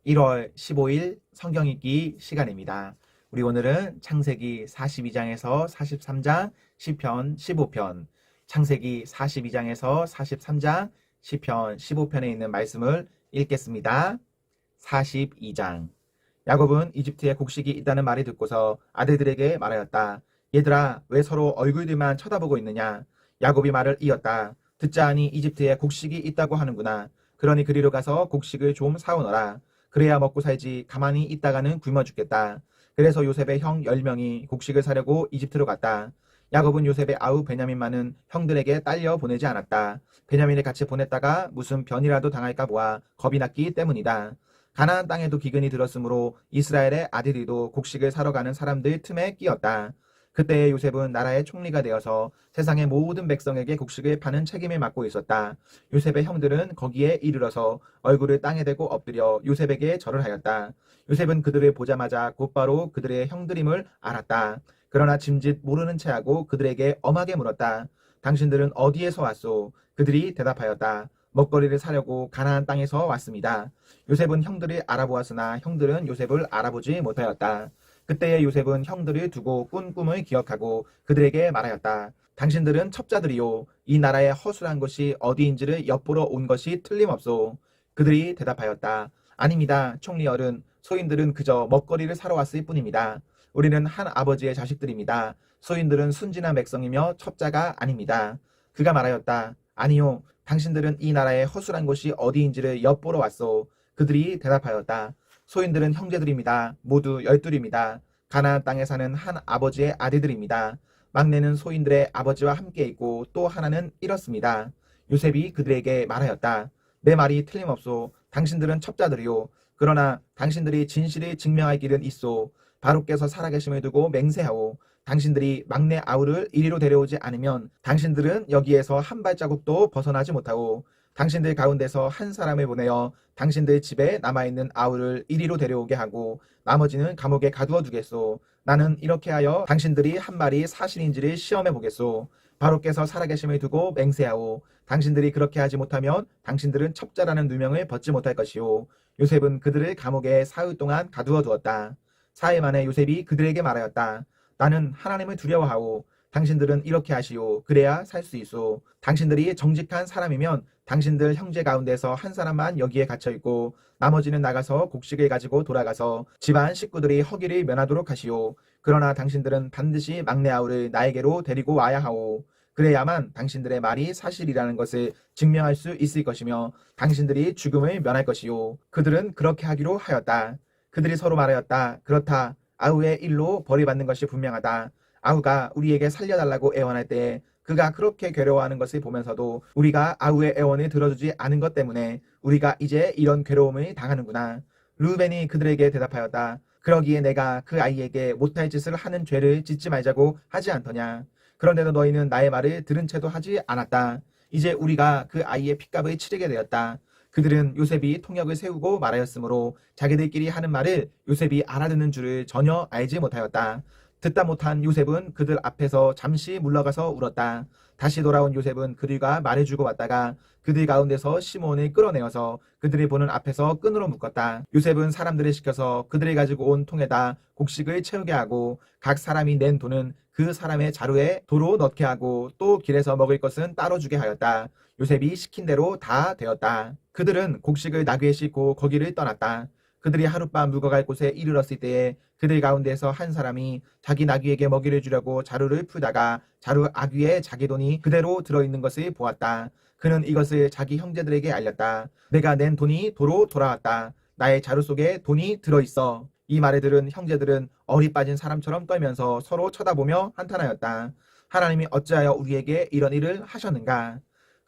1월 15일 성경 읽기 시간입니다. 우리 오늘은 창세기 42장에서 43장, 시편 15편, 창세기 42장에서 43장, 시편 15편에 있는 말씀을 읽겠습니다. 42장. 야곱은 이집트에 곡식이 있다는 말이 듣고서 아들들에게 말하였다. 얘들아, 왜 서로 얼굴들만 쳐다보고 있느냐? 야곱이 말을 이었다. 듣자하니 이집트에 곡식이 있다고 하는구나. 그러니 그리로 가서 곡식을 좀 사오너라. 그래야 먹고 살지 가만히 있다가는 굶어 죽겠다. 그래서 요셉의 형 10명이 곡식을 사려고 이집트로 갔다. 야곱은 요셉의 아우 베냐민만은 형들에게 딸려 보내지 않았다. 베냐민을 같이 보냈다가 무슨 변이라도 당할까 보아 겁이 났기 때문이다. 가나안 땅에도 기근이 들었으므로 이스라엘의 아들이도 곡식을 사러 가는 사람들 틈에 끼었다. 그때 요셉은 나라의 총리가 되어서 세상의 모든 백성에게 곡식을 파는 책임을 맡고 있었다. 요셉의 형들은 거기에 이르러서 얼굴을 땅에 대고 엎드려 요셉에게 절을 하였다. 요셉은 그들을 보자마자 곧바로 그들의 형들임을 알았다. 그러나 짐짓 모르는 체하고 그들에게 엄하게 물었다. 당신들은 어디에서 왔소? 그들이 대답하였다. 먹거리를 사려고 가나안 땅에서 왔습니다. 요셉은 형들을 알아보았으나 형들은 요셉을 알아보지 못하였다. 그때의 요셉은 형들을 두고 꾼 꿈을 기억하고 그들에게 말하였다. 당신들은 첩자들이요. 이 나라의 허술한 것이 어디인지를 엿보러 온 것이 틀림없소. 그들이 대답하였다. 아닙니다. 총리 어른. 소인들은 그저 먹거리를 사러 왔을 뿐입니다. 우리는 한 아버지의 자식들입니다. 소인들은 순진한 백성이며 첩자가 아닙니다. 그가 말하였다. 아니요. 당신들은 이 나라의 허술한 곳이 어디인지를 엿보러 왔소. 그들이 대답하였다. 소인들은 형제들입니다. 모두 12입니다. 가나안 땅에 사는 한 아버지의 아들들입니다. 막내는 소인들의 아버지와 함께 있고 또 하나는 이렇습니다. 요셉이 그들에게 말하였다. 내 말이 틀림없소. 당신들은 첩자들이요. 그러나 당신들이 진실을 증명할 길은 있소. 바로께서 살아계심을 두고 맹세하오. 당신들이 막내 아우를 이리로 데려오지 않으면 당신들은 여기에서 한 발자국도 벗어나지 못하고 당신들 가운데서 한 사람을 보내어 당신들 집에 남아있는 아우를 이리로 데려오게 하고 나머지는 감옥에 가두어 두겠소. 나는 이렇게 하여 당신들이 한 말이 사실인지를 시험해 보겠소. 바로께서 살아계심을 두고 맹세하오. 당신들이 그렇게 하지 못하면 당신들은 첩자라는 누명을 벗지 못할 것이오. 요셉은 그들을 감옥에 사흘 동안 가두어 두었다. 사흘 만에 요셉이 그들에게 말하였다. 나는 하나님을 두려워하오. 당신들은 이렇게 하시오. 그래야 살 수 있소. 당신들이 정직한 사람이면 당신들 형제 가운데서 한 사람만 여기에 갇혀있고 나머지는 나가서 곡식을 가지고 돌아가서 집안 식구들이 허기를 면하도록 하시오. 그러나 당신들은 반드시 막내 아우를 나에게로 데리고 와야 하오. 그래야만 당신들의 말이 사실이라는 것을 증명할 수 있을 것이며 당신들이 죽음을 면할 것이오. 그들은 그렇게 하기로 하였다. 그들이 서로 말하였다. 그렇다. 아우의 일로 벌이받는 것이 분명하다. 아우가 우리에게 살려달라고 애원할 때 그가 그렇게 괴로워하는 것을 보면서도 우리가 아우의 애원을 들어주지 않은 것 때문에 우리가 이제 이런 괴로움을 당하는구나. 르우벤이 그들에게 대답하였다. 그러기에 내가 그 아이에게 못할 짓을 하는 죄를 짓지 말자고 하지 않더냐. 그런데도 너희는 나의 말을 들은 채도 하지 않았다. 이제 우리가 그 아이의 핏값을 치르게 되었다. 그들은 요셉이 통역을 세우고 말하였으므로 자기들끼리 하는 말을 요셉이 알아듣는 줄을 전혀 알지 못하였다. 듣다 못한 요셉은 그들 앞에서 잠시 물러가서 울었다. 다시 돌아온 요셉은 그들과 말해주고 왔다가 그들 가운데서 시몬을 끌어내어서 그들이 보는 앞에서 끈으로 묶었다. 요셉은 사람들을 시켜서 그들이 가지고 온 통에다 곡식을 채우게 하고 각 사람이 낸 돈은 그 사람의 자루에 도로 넣게 하고 또 길에서 먹을 것은 따로 주게 하였다. 요셉이 시킨 대로 다 되었다. 그들은 곡식을 나귀에 싣고 거기를 떠났다. 그들이 하룻밤 묵어갈 곳에 이르렀을 때에 그들 가운데서 한 사람이 자기 나귀에게 먹이를 주려고 자루를 풀다가 자루 아귀에 자기 돈이 그대로 들어있는 것을 보았다. 그는 이것을 자기 형제들에게 알렸다. 내가 낸 돈이 도로 돌아왔다. 나의 자루 속에 돈이 들어있어. 이 말을 들은 형제들은 어리 빠진 사람처럼 떨면서 서로 쳐다보며 한탄하였다. 하나님이 어찌하여 우리에게 이런 일을 하셨는가?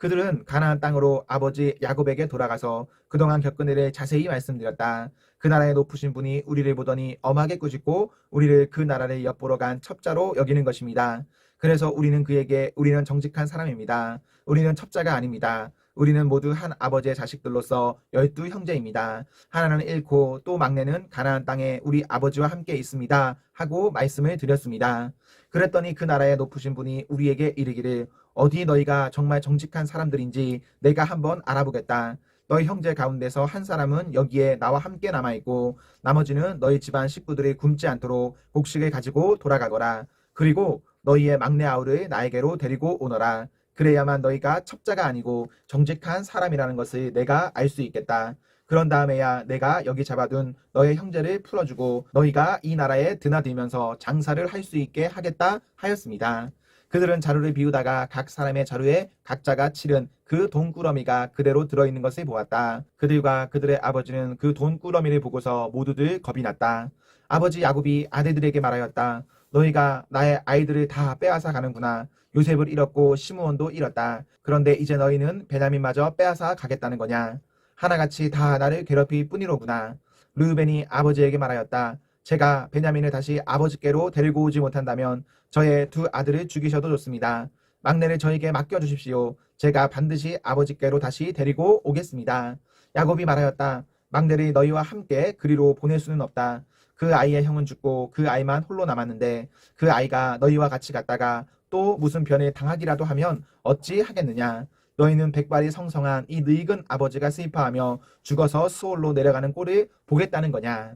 그들은 가나안 땅으로 아버지 야곱에게 돌아가서 그동안 겪은 일을 자세히 말씀드렸다. 그 나라의 높으신 분이 우리를 보더니 엄하게 꾸짖고 우리를 그 나라를 엿보러 간 첩자로 여기는 것입니다. 그래서 우리는 그에게 우리는 정직한 사람입니다. 우리는 첩자가 아닙니다. 우리는 모두 한 아버지의 자식들로서 12형제입니다. 하나는 잃고 또 막내는 가나안 땅에 우리 아버지와 함께 있습니다. 하고 말씀을 드렸습니다. 그랬더니 그 나라의 높으신 분이 우리에게 이르기를 어디 너희가 정말 정직한 사람들인지 내가 한번 알아보겠다. 너희 형제 가운데서 한 사람은 여기에 나와 함께 남아있고 나머지는 너희 집안 식구들이 굶지 않도록 곡식을 가지고 돌아가거라. 그리고 너희의 막내 아우를 나에게로 데리고 오너라. 그래야만 너희가 첩자가 아니고 정직한 사람이라는 것을 내가 알 수 있겠다. 그런 다음에야 내가 여기 잡아둔 너의 형제를 풀어주고 너희가 이 나라에 드나들면서 장사를 할 수 있게 하겠다 하였습니다. 그들은 자루를 비우다가 각 사람의 자루에 각자가 치른 그 돈꾸러미가 그대로 들어있는 것을 보았다. 그들과 그들의 아버지는 그 돈꾸러미를 보고서 모두들 겁이 났다. 아버지 야곱이 아들들에게 말하였다. 너희가 나의 아이들을 다 빼앗아 가는구나. 요셉을 잃었고 시므온도 잃었다. 그런데 이제 너희는 베냐민마저 빼앗아 가겠다는 거냐. 하나같이 다 나를 괴롭힐 뿐이로구나. 르우벤이 아버지에게 말하였다. 제가 베냐민을 다시 아버지께로 데리고 오지 못한다면 저의 두 아들을 죽이셔도 좋습니다. 막내를 저에게 맡겨주십시오. 제가 반드시 아버지께로 다시 데리고 오겠습니다. 야곱이 말하였다. 막내를 너희와 함께 그리로 보낼 수는 없다. 그 아이의 형은 죽고 그 아이만 홀로 남았는데 그 아이가 너희와 같이 갔다가 또 무슨 변을 당하기라도 하면 어찌 하겠느냐. 너희는 백발이 성성한 이 늙은 아버지가 슬퍼하며 죽어서 수올로 내려가는 꼴을 보겠다는 거냐.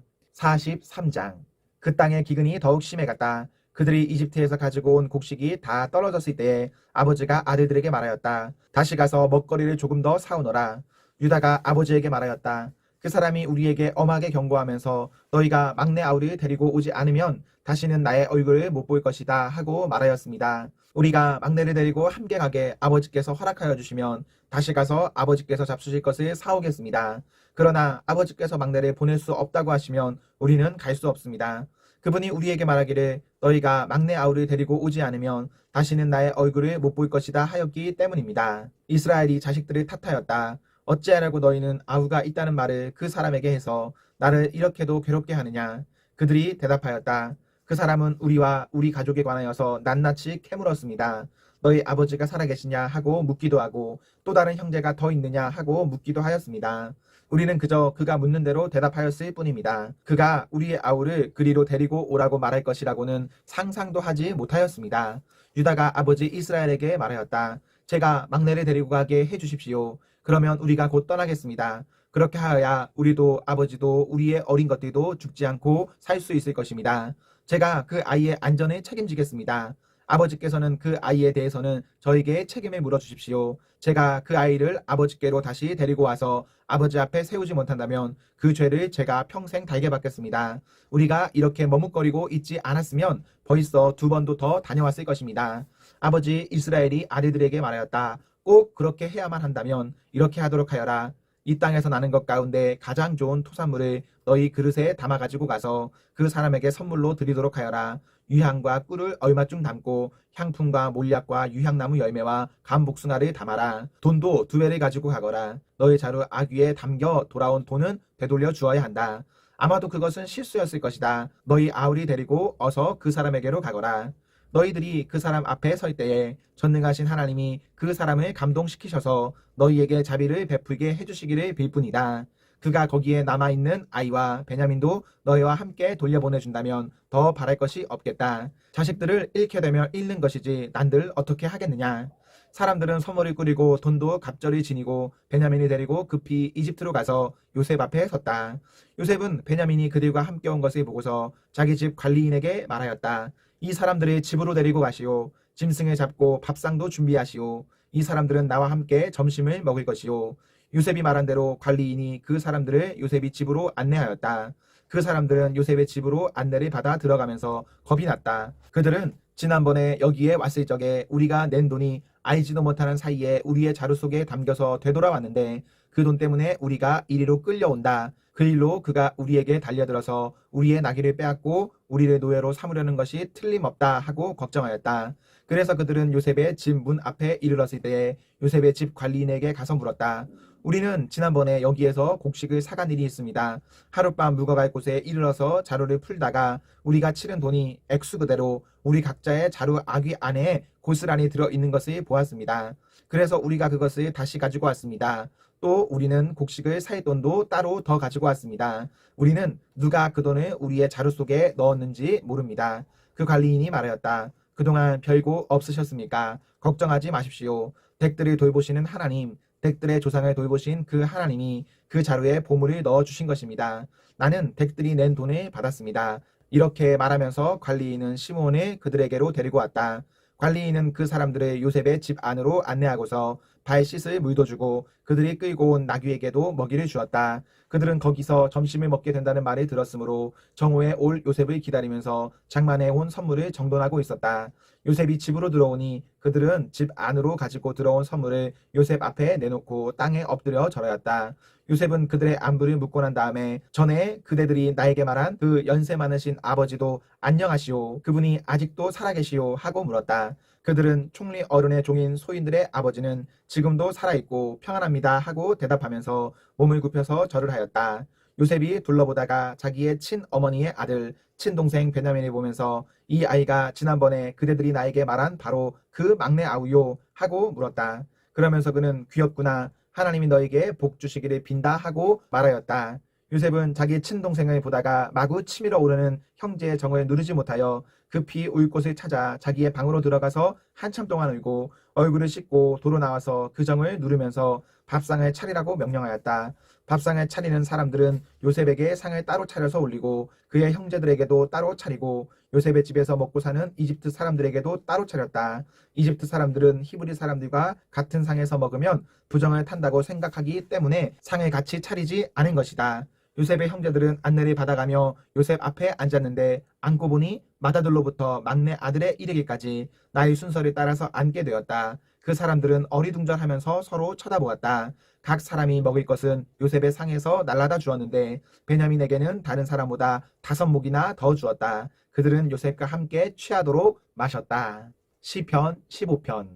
43장. 그 땅의 기근이 더욱 심해갔다. 그들이 이집트에서 가지고 온 곡식이 다 떨어졌을 때에 아버지가 아들들에게 말하였다. 다시 가서 먹거리를 조금 더 사오너라. 유다가 아버지에게 말하였다. 그 사람이 우리에게 엄하게 경고하면서 너희가 막내 아우를 데리고 오지 않으면 다시는 나의 얼굴을 못 볼 것이다 하고 말하였습니다. 우리가 막내를 데리고 함께 가게 아버지께서 허락하여 주시면 다시 가서 아버지께서 잡수실 것을 사오겠습니다. 그러나 아버지께서 막내를 보낼 수 없다고 하시면 우리는 갈 수 없습니다. 그분이 우리에게 말하기를 너희가 막내 아우를 데리고 오지 않으면 다시는 나의 얼굴을 못 볼 것이다 하였기 때문입니다. 이스라엘이 자식들을 탓하였다. 어찌하라고 너희는 아우가 있다는 말을 그 사람에게 해서 나를 이렇게도 괴롭게 하느냐. 그들이 대답하였다. 그 사람은 우리와 우리 가족에 관하여서 낱낱이 캐물었습니다. 너희 아버지가 살아계시냐 하고 묻기도 하고 또 다른 형제가 더 있느냐 하고 묻기도 하였습니다. 우리는 그저 그가 묻는 대로 대답하였을 뿐입니다. 그가 우리의 아우를 그리로 데리고 오라고 말할 것이라고는 상상도 하지 못하였습니다. 유다가 아버지 이스라엘에게 말하였다. 제가 막내를 데리고 가게 해주십시오. 그러면 우리가 곧 떠나겠습니다. 그렇게 하여야 우리도 아버지도 우리의 어린 것들도 죽지 않고 살 수 있을 것입니다. 제가 그 아이의 안전을 책임지겠습니다. 아버지께서는 그 아이에 대해서는 저에게 책임을 물어주십시오. 제가 그 아이를 아버지께로 다시 데리고 와서 아버지 앞에 세우지 못한다면 그 죄를 제가 평생 달게 받겠습니다. 우리가 이렇게 머뭇거리고 있지 않았으면 벌써 2번도 더 다녀왔을 것입니다. 아버지 이스라엘이 아들들에게 말하였다. 꼭 그렇게 해야만 한다면 이렇게 하도록 하여라. 이 땅에서 나는 것 가운데 가장 좋은 토산물을 너희 그릇에 담아 가지고 가서 그 사람에게 선물로 드리도록 하여라. 유향과 꿀을 얼마쯤 담고 향품과 몰약과 유향나무 열매와 감복숭아를 담아라. 돈도 2배를 가지고 가거라. 너희 자루 아귀에 담겨 돌아온 돈은 되돌려 주어야 한다. 아마도 그것은 실수였을 것이다. 너희 아우리 데리고 어서 그 사람에게로 가거라. 너희들이 그 사람 앞에 설 때에 전능하신 하나님이 그 사람을 감동시키셔서 너희에게 자비를 베풀게 해주시기를 빌 뿐이다. 그가 거기에 남아있는 아이와 베냐민도 너희와 함께 돌려보내준다면 더 바랄 것이 없겠다. 자식들을 잃게 되면 잃는 것이지 난들 어떻게 하겠느냐. 사람들은 소모를 꾸리고 돈도 갑절이 지니고 베냐민이 데리고 급히 이집트로 가서 요셉 앞에 섰다. 요셉은 베냐민이 그들과 함께 온 것을 보고서 자기 집 관리인에게 말하였다. 이 사람들을 집으로 데리고 가시오. 짐승을 잡고 밥상도 준비하시오. 이 사람들은 나와 함께 점심을 먹을 것이오. 요셉이 말한 대로 관리인이 그 사람들을 요셉이 집으로 안내하였다. 그 사람들은 요셉의 집으로 안내를 받아 들어가면서 겁이 났다. 그들은 지난번에 여기에 왔을 적에 우리가 낸 돈이 알지도 못하는 사이에 우리의 자루 속에 담겨서 되돌아왔는데 그 돈 때문에 우리가 이리로 끌려온다. 그 일로 그가 우리에게 달려들어서 우리의 나귀를 빼앗고 우리를 노예로 삼으려는 것이 틀림없다 하고 걱정하였다. 그래서 그들은 요셉의 집 문 앞에 이르렀을 때에 요셉의 집 관리인에게 가서 물었다. 우리는 지난번에 여기에서 곡식을 사간 일이 있습니다. 하룻밤 묵어갈 곳에 이르러서 자루를 풀다가 우리가 치른 돈이 액수 그대로 우리 각자의 자루 아귀 안에 고스란히 들어있는 것을 보았습니다. 그래서 우리가 그것을 다시 가지고 왔습니다. 또 우리는 곡식을 살 돈도 따로 더 가지고 왔습니다. 우리는 누가 그 돈을 우리의 자루 속에 넣었는지 모릅니다. 그 관리인이 말하였다. 그동안 별거 없으셨습니까? 걱정하지 마십시오. 댁들을 돌보시는 하나님, 댁들의 조상을 돌보신 그 하나님이 그 자루에 보물을 넣어주신 것입니다. 나는 댁들이 낸 돈을 받았습니다. 이렇게 말하면서 관리인은 시므온을 그들에게로 데리고 왔다. 관리인은 그 사람들을 요셉의 집 안으로 안내하고서 발 씻을 물도 주고 그들이 끌고 온 나귀에게도 먹이를 주었다. 그들은 거기서 점심을 먹게 된다는 말을 들었으므로 정오에 올 요셉을 기다리면서 장만해 온 선물을 정돈하고 있었다. 요셉이 집으로 들어오니 그들은 집 안으로 가지고 들어온 선물을 요셉 앞에 내놓고 땅에 엎드려 절하였다. 요셉은 그들의 안부를 묻고 난 다음에 전에 그대들이 나에게 말한 그 연세 많으신 아버지도 안녕하시오. 그분이 아직도 살아계시오 하고 물었다. 그들은 총리 어른의 종인 소인들의 아버지는 지금도 살아있고 평안합니다 하고 대답하면서 몸을 굽혀서 절을 하였다. 요셉이 둘러보다가 자기의 친어머니의 아들 친동생 베냐민을 보면서 이 아이가 지난번에 그대들이 나에게 말한 바로 그 막내 아우요 하고 물었다. 그러면서 그는 귀엽구나. 하나님이 너에게 복 주시기를 빈다 하고 말하였다. 요셉은 자기 친동생을 보다가 마구 치밀어 오르는 형제의 정을 누르지 못하여 급히 울 곳을 찾아 자기의 방으로 들어가서 한참 동안 울고 얼굴을 씻고 도로 나와서 그 정을 누르면서 밥상을 차리라고 명령하였다. 밥상을 차리는 사람들은 요셉에게 상을 따로 차려서 올리고 그의 형제들에게도 따로 차리고 요셉의 집에서 먹고 사는 이집트 사람들에게도 따로 차렸다. 이집트 사람들은 히브리 사람들과 같은 상에서 먹으면 부정을 탄다고 생각하기 때문에 상을 같이 차리지 않은 것이다. 요셉의 형제들은 안내를 받아가며 요셉 앞에 앉았는데 앉고 보니 맏아들로부터 막내 아들에 이르기까지 나의 순서를 따라서 앉게 되었다. 그 사람들은 어리둥절하면서 서로 쳐다보았다. 각 사람이 먹을 것은 요셉의 상에서 날라다 주었는데 베냐민에게는 다른 사람보다 5목이나 더 주었다. 그들은 요셉과 함께 취하도록 마셨다. 시편 15편.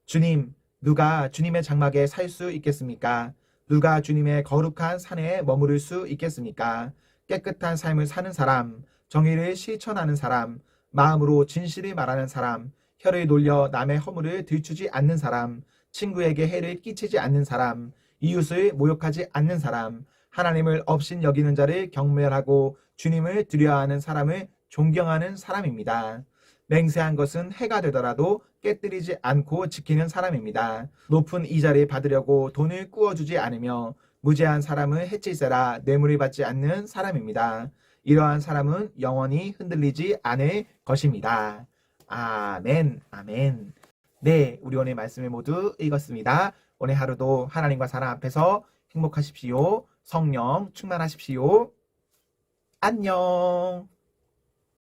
주님, 누가 주님의 장막에 살 수 있겠습니까? 누가 주님의 거룩한 산에 머무를 수 있겠습니까? 깨끗한 삶을 사는 사람, 정의를 실천하는 사람, 마음으로 진실을 말하는 사람, 혀를 놀려 남의 허물을 들추지 않는 사람, 친구에게 해를 끼치지 않는 사람, 이웃을 모욕하지 않는 사람, 하나님을 업신 여기는 자를 경멸하고 주님을 두려워하는 사람을 존경하는 사람입니다. 맹세한 것은 해가 되더라도 깨뜨리지 않고 지키는 사람입니다. 높은 이자를 받으려고 돈을 꾸어주지 않으며 무죄한 사람을 해칠세라 뇌물을 받지 않는 사람입니다. 이러한 사람은 영원히 흔들리지 않을 것입니다. 아멘, 아멘. 네, 우리 오늘 말씀을 모두 읽었습니다. 오늘 하루도 하나님과 사람 앞에서 행복하십시오. 성령 충만하십시오. 안녕.